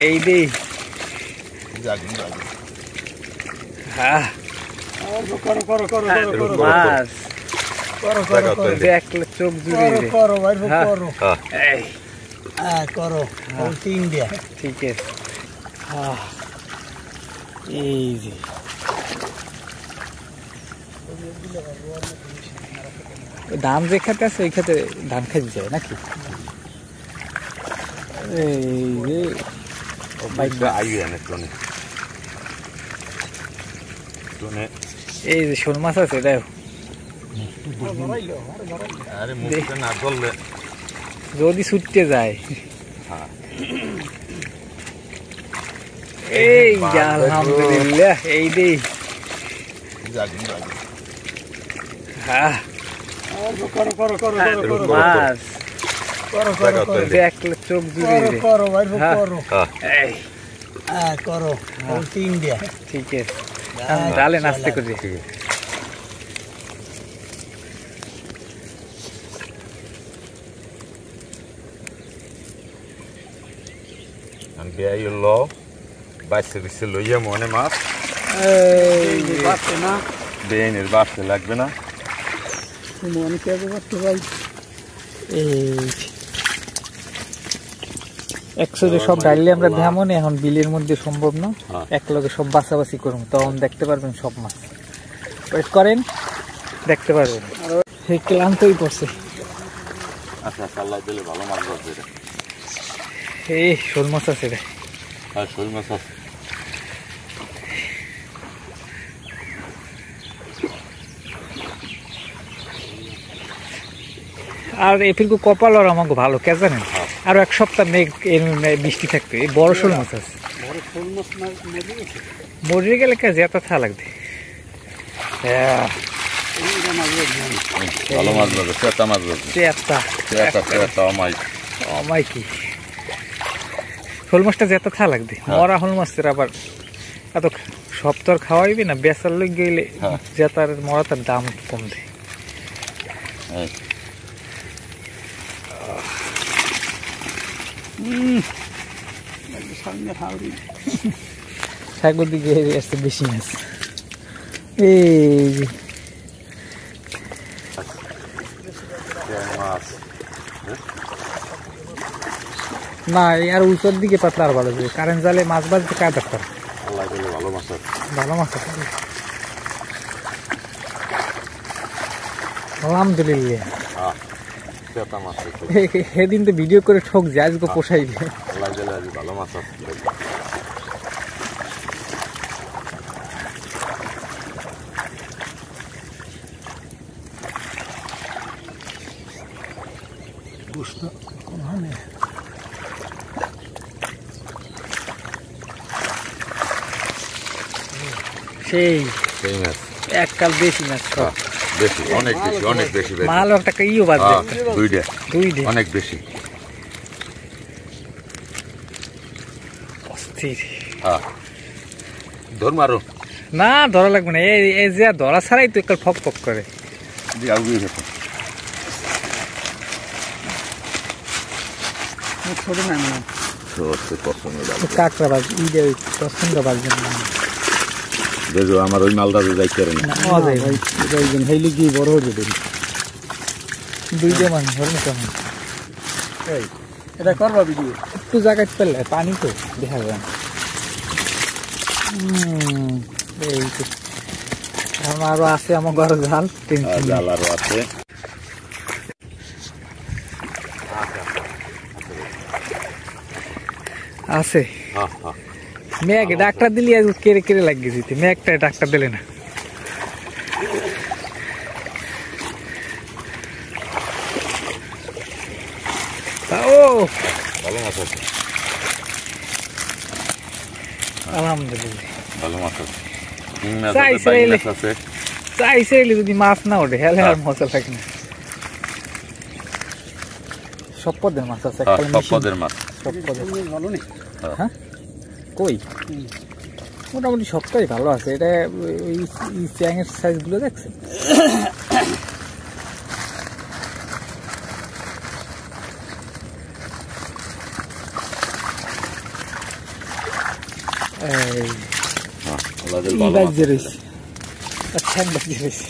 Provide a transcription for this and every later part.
এই দে হ্যাঁ করো করো করো করো মাছ করো করো করো দেখলে চোখ জুড়ে করো ভাই করো এই হ্যাঁ করো তিন দিয়া ঠিক আছে এই যে ধান যে খেতে আছে ওই খেতে ধান খাইতে যায় নাকি এই যে শোল মাছ আছে দেখো যদি ছুটতে যায় এই আলহামদুলিল্লাহ এই দে হ্যাঁ করো করো করো করো মাছ করো করো দেখলে চোখ জুড়ে করো ভাই করো এই হ্যাঁ করো তিন দিয়া ঠিক আছে ডালে নাস্তে করে বাইসে লইয়া মনে মাছ না বেনের বাড়তে লাগবে না মনে কেটে করতে ভাই একসাথে সব ডাইলে আমরা তেমন এখন বিলের মধ্যে সম্ভব না এক লগে সব বাছাবাছি করুন তখন দেখতে পারবেন সব মাছ ওয়েট করেন দেখতে পারবেন ক্লান্তই পড়ছে আচ্ছা আল্লাহ দিলে ভালো মাছ ধরবে এই শোল মাছ আছে রে আর শোল মাছ আছে আর এফিলকু কপাল আর আমাকে ভালো কে জানেন আরো এক সপ্তাহ মেঘ বৃষ্টি থাকবে এই বড় শোল মাছ আছে মরে গেলে কে যেটা থা লাগবে ভালো মাছ ধরবে চেতা মাছ ধরবে অমাই কি শোল মাছটা যেটা থা লাগবে মরা শোল মাছের আবার এত সপ্তাহ খাওয়াইবি না বেচার লোক গেলে জেতার মরাটার দাম কম দেয় সাগর দিকে আসতে বেশি মাছ এই না আর উল্টোর দিকে পাতলা আর ভালো যাবে কারেন্ট জালে মাছ বাজতে কাজ দরকার ভালো মাছ আলহামদুলিল্লাহ সেদিন তো ভিডিও করে ঠক যায় আজকে পোষাইবে ভালো মাছ সেই এককাল বেশি মাছ বেশি অনেক বেশি অনেক বেশি ভালো একটা ইও বাজবে দুইটা অনেক বেশি অস্থির ধর মারো না ধরা লাগবে না এই যে ধরা ছাড়াই তো একটা ফক ফক করে ছোট না কাঁকড়া বাজ ইডে পছন্দ বাজবে না দেখো আমার ওই মালদা যাইতে পারে না হেলি কি বড় হয়ে যাবে দুইটা মান ধরে কেমন এটা করবা ভিডিও একটু জায়গায় পেলে পানি তো দেখা যায় এই তো আমারও আছে আমার ঘরে জাল জাল আরো আছে আছে মেঘ ডাক্তার দিলি কেড়ে কেড়ে লাগিয়ে দিতে মেঘটা ডাক্তার দিলে না ও ভালো মাছ আছে আলহামদুলিল্লাহ ভালো মাছ আছে চাইছে যদি মাছ না ওঠে হেলে আর মজা লাগে না সব পদের মাছ আছে সব পদের মাছ ভালো নেই হ্যাঁ কই মোটামুটি সবটাই ভালো আছে এটা ওই চ্যাংয়ের সাইজগুলো দেখছেন এই বাজে রয়েছে, ঠ্যাং বাজে রয়েছে।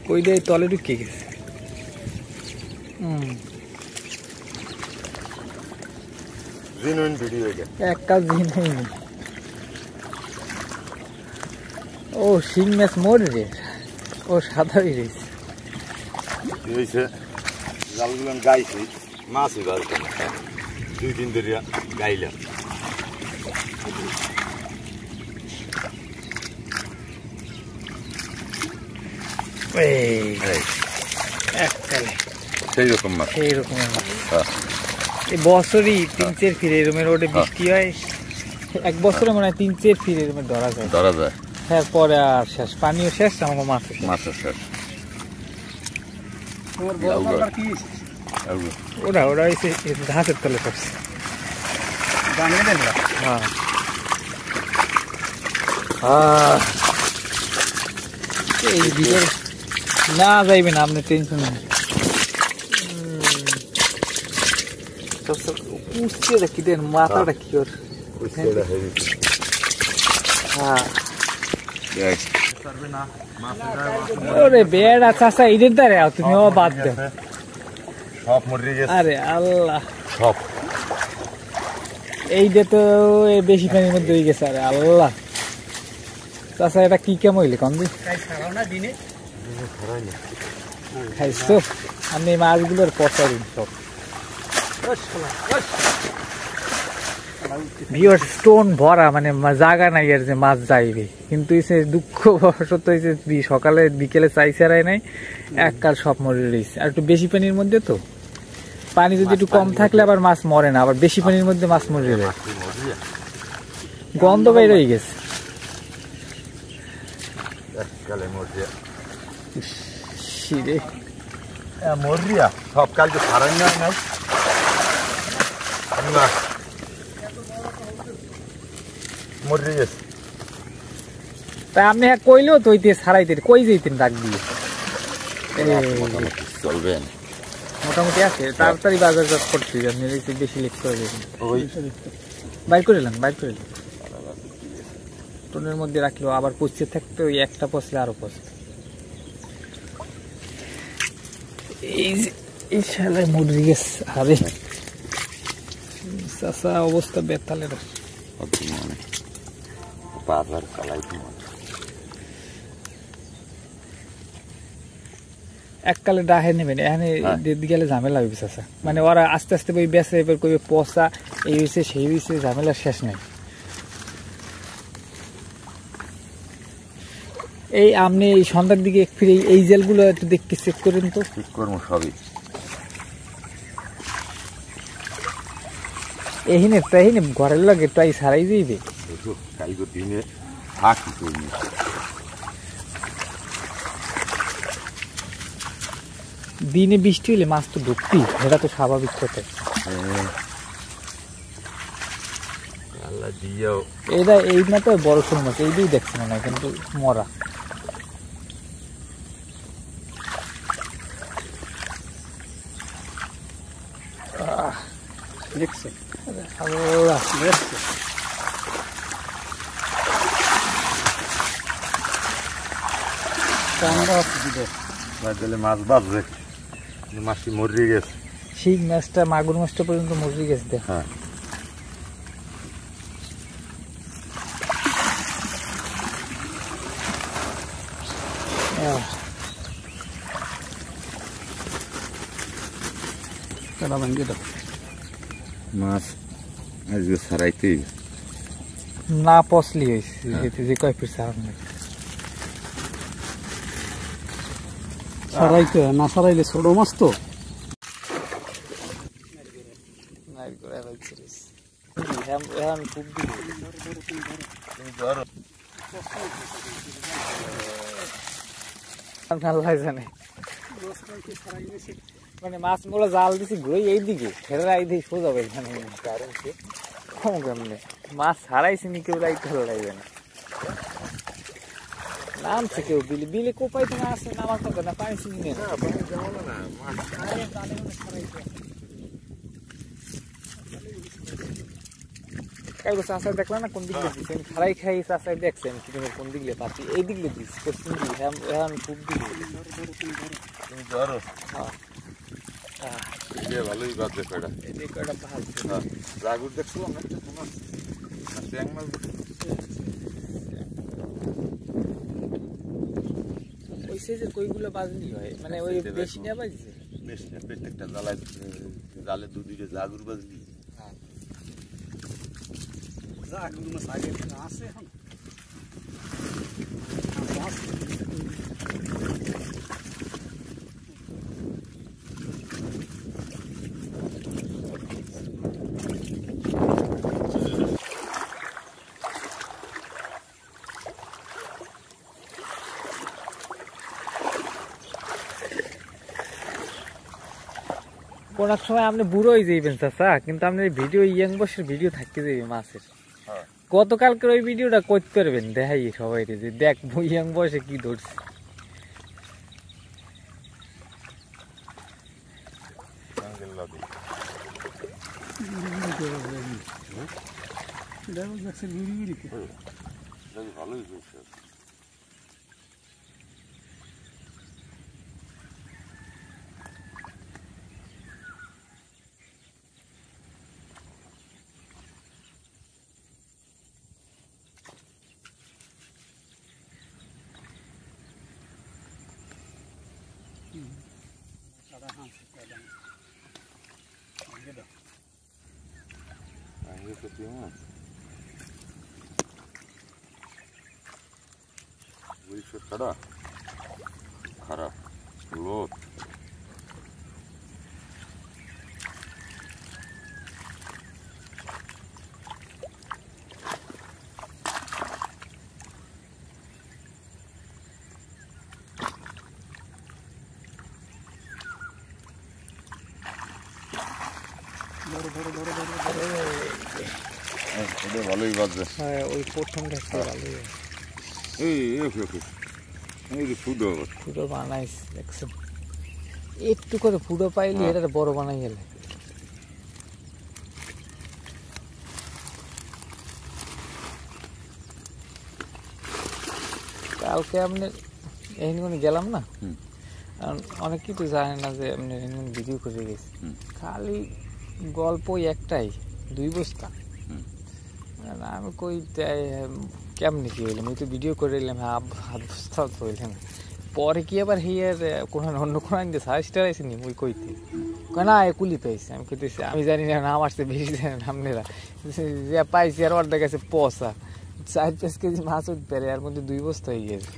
কই দিয়ে তলে ঢুকে গেছে। এক কাজ হয়নি। ও শিং মাছ মরে রে, ও সাদা রয়েছে। জালগুলো গাইছি মাছই ধরতো না, 2 দিন ধরে গাইলাম। সেই রকম মাছ, সেই রকমের মাছ। এই বছরই 3-4 ফিরে এরমের ওটা বৃষ্টি হয়, এক বছরে মনে হয় 3-4 ফিরে এরমের ধরা যায়। এরপরে আর শেষ, পানিও শেষ, আমাকে মাছও শেষ। ওরা হয়েছে ঘাসের তলে পড়ছে। এই ভিতরে না যাইবে না, আপনি টেনশন নেই। কি দেন মাথাটা কি ওর? ওরে বেড়া চাষা ঈদের দ্বারে তুমি ও বাদ দেও, সব মরে গেছে। আরে আল্লাহ, সব এইটা তো বেশি পানির মধ্যে হয়ে গেছে। আরে আল্লাহ চাষা, এটা কি কেমন হইলে কম দিনে খাইছো? আমি মাছগুলোর পচা দিন সব স্টোন ভরা, মানে জায়গা নাই আর যে মাছ যাইবে। কিন্তু দুঃখ বশত হয়েছে সকালে বিকেলে চাইছারাই নাই, এককাল সব মরে রয়েছে। আর একটু বেশি পানির মধ্যে তো, পানি যদি একটু কম থাকলে আবার মাছ মরে না, আবার বেশি পানির মধ্যে মাছ মরে যায়, গন্ধ বাইরে হয়ে গেছে। মরিয়া সব কাল তো ছাড়াই না নাই। মরে গেছে। তা আপনি কইলেও তো ছাড়াইতেন, কই যেতেন ডাক দিয়ে? চলবে মোটামুটি আছে, তাড়াতাড়ি বাজারজাত করতে বেশি লেট করে দেবেন। বাইর করে এলেন, বাইর করে এলেন, টোনের মধ্যে রাখলেও আবার পচতে থাকতে, ওই একটা পচলে আরো পচতে। এই শালায় মরে গেছে। আরে চাচা অবস্থা বেতালের। এককালে ডাহে নেবেন, এখানে গেলে ঝামেলা হইবে চাচা। মানে ওরা আস্তে আস্তে বই বেচে, এবার কইবে পচা, এই হয়েছে সেই হয়েছে, ঝামেলা শেষ নেই। এই আপনি এই সন্ধ্যার দিকে ফিরে এই জেলগুলো একটু দেখতে চেক করেন তো। ঠিক করবো সবই। এহিনে তাহিনে ঘরের লাগে তাই সারাই যাইবে। কালকে দিনে থাকি করি, দিনে বৃষ্টি হলে মাছ তো ঢুকতি, এটা তো স্বাভাবিক কথা। এটা এই না তো বড় শোল মাছ, এই দিয়ে দেখছি না, কিন্তু মরা। দেখছে মাছ বাঁচবে, মাছটি মরে গেছে। শিং মাছটা, মাগুর মাছটা পর্যন্ত মরে গেছে। দেখ মাছ আজকে ছাড়াইতে না পচলি হয়েছে, যে কয় পিস ছাড়াইতে না, ছাড়াইলে ছোট মাছ তো জানে। মানে মাছ মোলা জাল দিছি ঘুরে এইদিকে, ফেরা এইদিকে সোজা এখানে কম কেমনে মাছ হারাইছি নি কেউ রাইতে ভালো লাগবে না নামছে কেউ বিলে বিলে কোপাই তো মাছ নামার কথা না পানি চিনি না কালকে চাষায় দেখলাম না কোন দিক দিয়ে দিচ্ছি আমি খারাই খাই চাষায় দেখছি আমি কিভাবে কোন দিক দিয়ে পাচ্ছি এই দিক দিয়ে দিস পশ্চিম দিকে এখন খুব দিকে তুমি ধরো হ্যাঁ এটা ভালোই বাজে কয়টা এদিকে কয়টা ভালো জাগুর দেখছিলাম একটা তোমার ট্যাং মাছ ওই সাইজের কইগুলো বাজলি হয় মানে ওই বেশি না বাজছে বেশি না প্রত্যেকটা জালে দুদিকে জাগুর বাজলি যা কিন্তু মাছ আগে আছে এখন কোন এক সময় আপনি বুড়ো হয়ে যাইবেন চাচা কিন্তু আপনার ভিডিও ইয়াং বয়সের ভিডিও থাকতে যাবে মাছের গতকালকের ওই ভিডিওটা করতে পারবেন দেখাই সবাই যে দেখ ইয়াং বয়সে কি ধরছে ভালোই খারাপ খারাপ লোক ভালোই বাজবে হ্যাঁ ওই প্রথমটা ভালোই এই ফুটো ফুটো বানাইস দেখছেন একটু করে ফুটো পাইলি এটা বড় বানাই গেলে কালকে আপনি এখানে গেলাম না অনেক কিছু জানে না যে আপনি ভিডিও করে গেছি খালি গল্প একটাই 2 বস্তা আমি কই কেমনি কি হইলাম ওই তো ভিডিও করে এলাম হাত বস্তা হইলাম পরে কি আবার হিয়ার কোনো অন্য কোনো আনতে সাজটা আসেনি ওই কইতে না একুলি পাইছি আমি কইতেছি আমি জানি না নাম আসতে বেশি জানেন আপনারা যে পাইছি আর অর্ধেক আছে পচা 4-5 কেজি মাছ উঠতে পারে এর মধ্যে 2 বস্তা হয়ে গেছে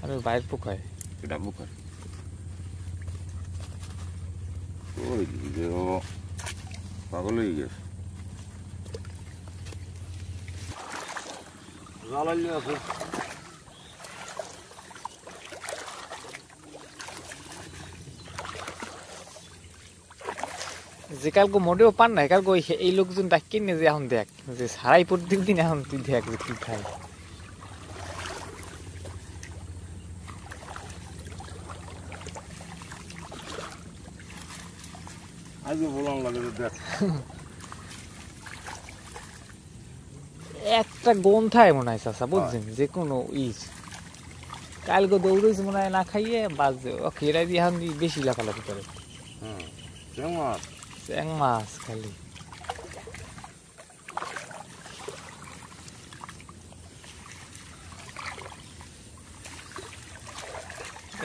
আমি বাইরের পোকায় এটা পোকা ওই যে ও পাগল হয়ে গেছে জ্বালাইলে আছে যে কালকে মোটেও পান না কালকে এই লোকজন ডাকিয়ে নিয়ে যে এখন দেখ যে সারাই প্রত্যেক দিন এখন তুই দেখ যে তুই খাই আজকে বললাম লাগে দেখ একটা গন্থায় মনে হয় চাষা বুঝছেন যে কোনো কালকে দৌড়েছে মনে হয় না খাইয়ে বাজছে খেরাই দিয়ে এখন বেশি লাফালাফি করে চ্যাং মাছ খালি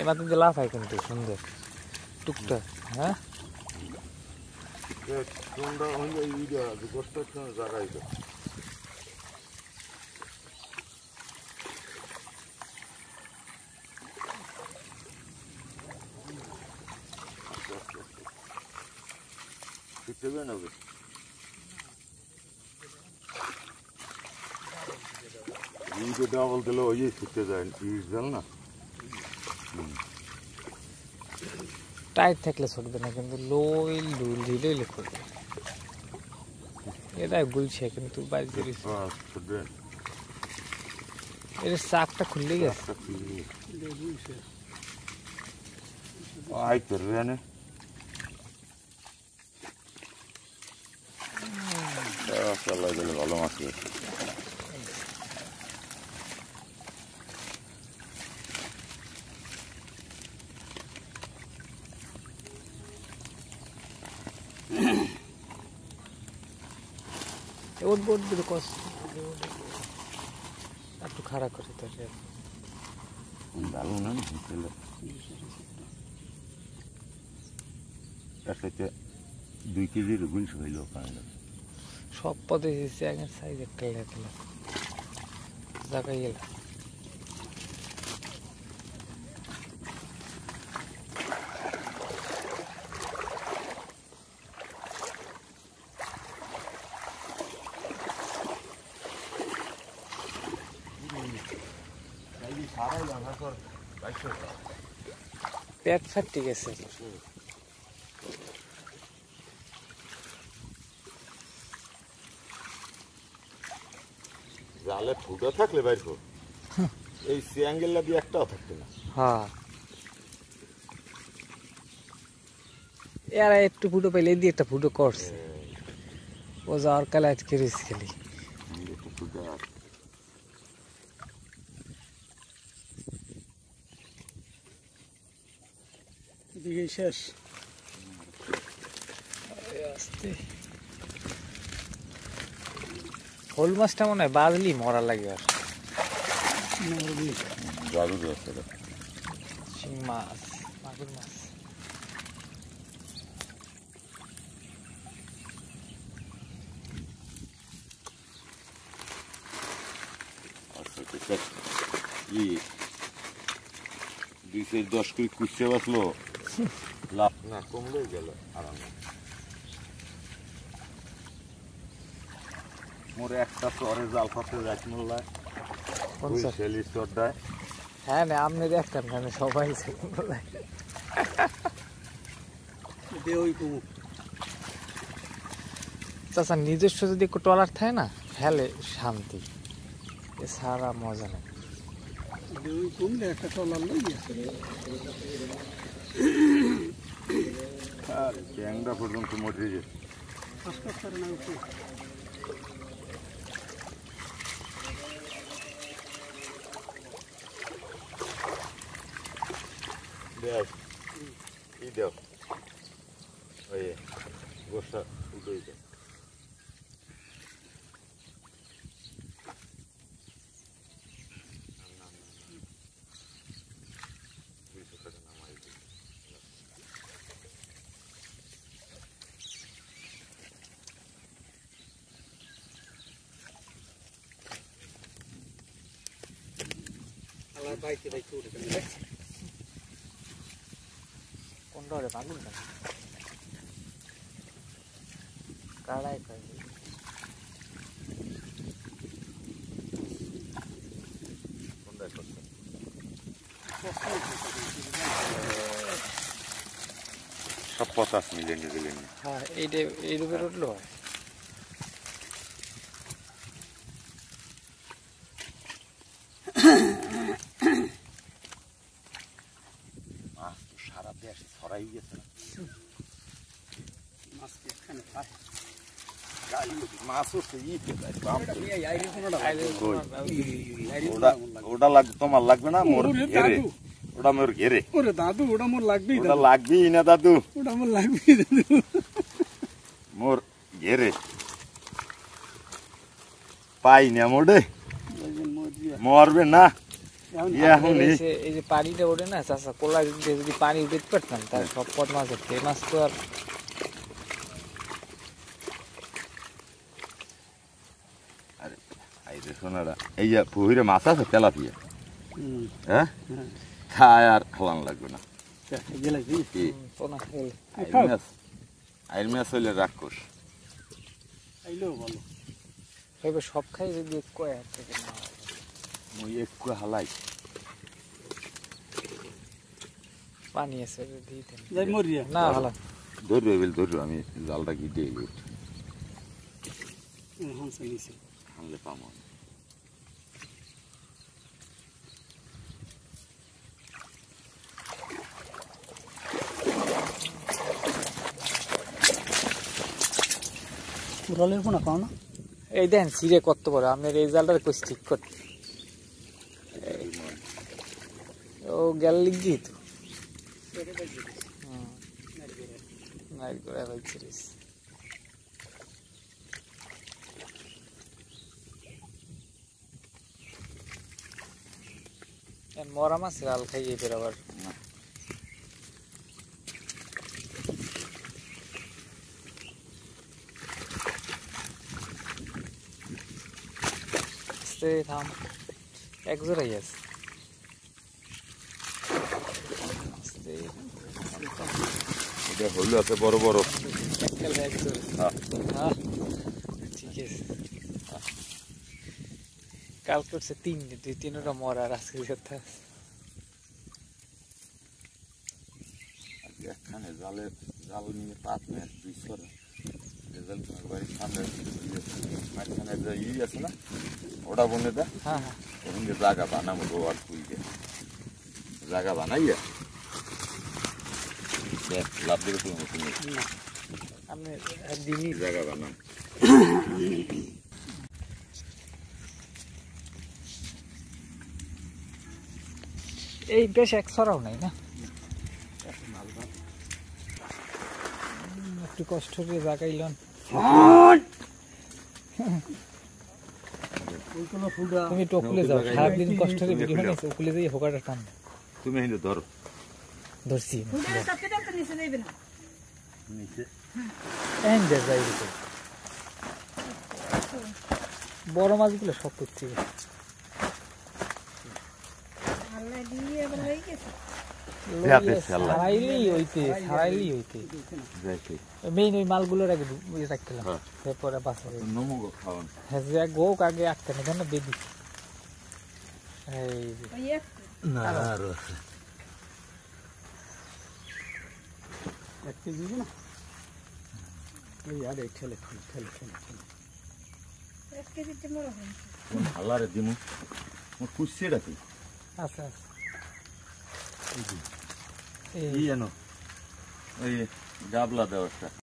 এবার কিন্তু লাফায় কিন্তু সুন্দর টুকটাক হ্যাঁ জায়গায় শিখতে না ডাবল দিলে ওই শিখতে যায় জাল না টাইট থাকলে ছুটবে না কিন্তু লইলে ছুটবে এটাই বলছে কিন্তু বাড়িতে এর চাকটা খুললে গেছে ভালো মাছ উঠবো উঠবো কষ্ট একটু খারাপ করে তাহলে ভালো না একটা 2 কেজির গুলশ হইল সব পদে চ্যাঙের সাইজ একটা লেখলা জায়গায় গেল পেট ফাটি গেছে জালে ফুটো থাকলে বাইর কর এই সিয়াঙ্গেলটা দিয়ে একটাও থাকতো না হ্যাঁ এরা একটু ফুটো পাইলে দিয়ে একটা ফুটো করছে ও যাওয়ার কালে আজকে রিস্ক খেলি এদিকে শেষ হোল মাছটা মনে হয় বাজলি মরা লাগে আর শিং মাছ মাগুর মাছ ই 210 করে কুচে বসলো লাভ না কমলেই গেল আরাম মোর একটা চরে জাল ফাতে যাইতে মোল্লায় শেলি চরদায় হ্যাঁ না আপনি দেখতেন কেন সবাই চাচা নিজস্ব যদি একটু ট্রলার থাকে না হেলে শান্তি এছাড়া মজা নেই একটা ট্রলার ট্যাংরা পর্যন্ত মরে গেছে দেখ কি দেখ ওই গোসা উঠে যায় কোনটা রে বাগুন না কাড়াই খাই সব 50 মিলিয়ন গেলেন হ্যাঁ এই রূপের উঠলো হয় সারা দেশে ছড়াই গেছে তোমার লাগবে না মোর ঘেরে ওটা মোর ঘেরে ওরে দাদু ওটা মোর লাগবেই ওটা লাগবেই না দাদু ওটা মোর লাগবেই দাদু মোর ঘেরে পাই না মোড়ে মরবে না এই যে পানিটা ওঠে না চাষা কোলা যদি পানি উঠে পারতাম তার সব পদ মাছ হচ্ছে এই মাছ তো আর সোনারা এই যে পুহিরে মাছ আছে তেলাপিয়া হ্যাঁ খায় আর খাওয়ান লাগবে না আইর মাছ হইলে রাক্ষস সব খাই যদি একটু হালাই পানি আছে মরিয়া না ভালো ধরো আমি জালটা গিয়ে হাঁসে নিচে আনলে পাবো উড়ালের পোনা পাও না এই দেন সিরে কত বড় আপনার এই জালটার কোচ ঠিক করতে ও গেল লিখি তো নাইট করে বাইছিলিস মরা মাছ জাল খাইয়ে ফের আবার থাম এক জোড়াই আছে এটা হলো আছে বড় বড় এক জোড়া হ্যাঁ ঠিক আছে কাল করছে দুই তিনটা মরা আর আজকে কথা এখানে জালে জাল নিয়ে পাত নেয় 200 রেজাল্ট বাড়ির সামনে মাঝখানে যে আছে না ওটা বনে দা হ্যাঁ হ্যাঁ ওখানে জায়গা বানাবো রোয়ার কুইকে জায়গা বানাইয়া দেখ লাভ দিলে তুমি আমি দিনই জায়গা বানাম এই বেশ এক ছড়াও নাই না একটু কষ্ট করে জাগাইলেন তুমি একটু ওকুলে যাও সারাদিন কষ্ট করে ভিডিও বানাইছো ওকুলে যাই হোকাটা টান তুমি হিন্দু ধরো ধরছি নিচে বড় মাছগুলো সব করছি মেইন ওই মালগুলোর আগে রাখছিলাম এরপরে বাঁচা হ্যাঁ গোক আগে আটকে না কেন বেদি আল্লাহরে দিমু মোর কুসছে ডাকি আচ্ছা আচ্ছা এই জানো ওই গাবলা দেওয়াটা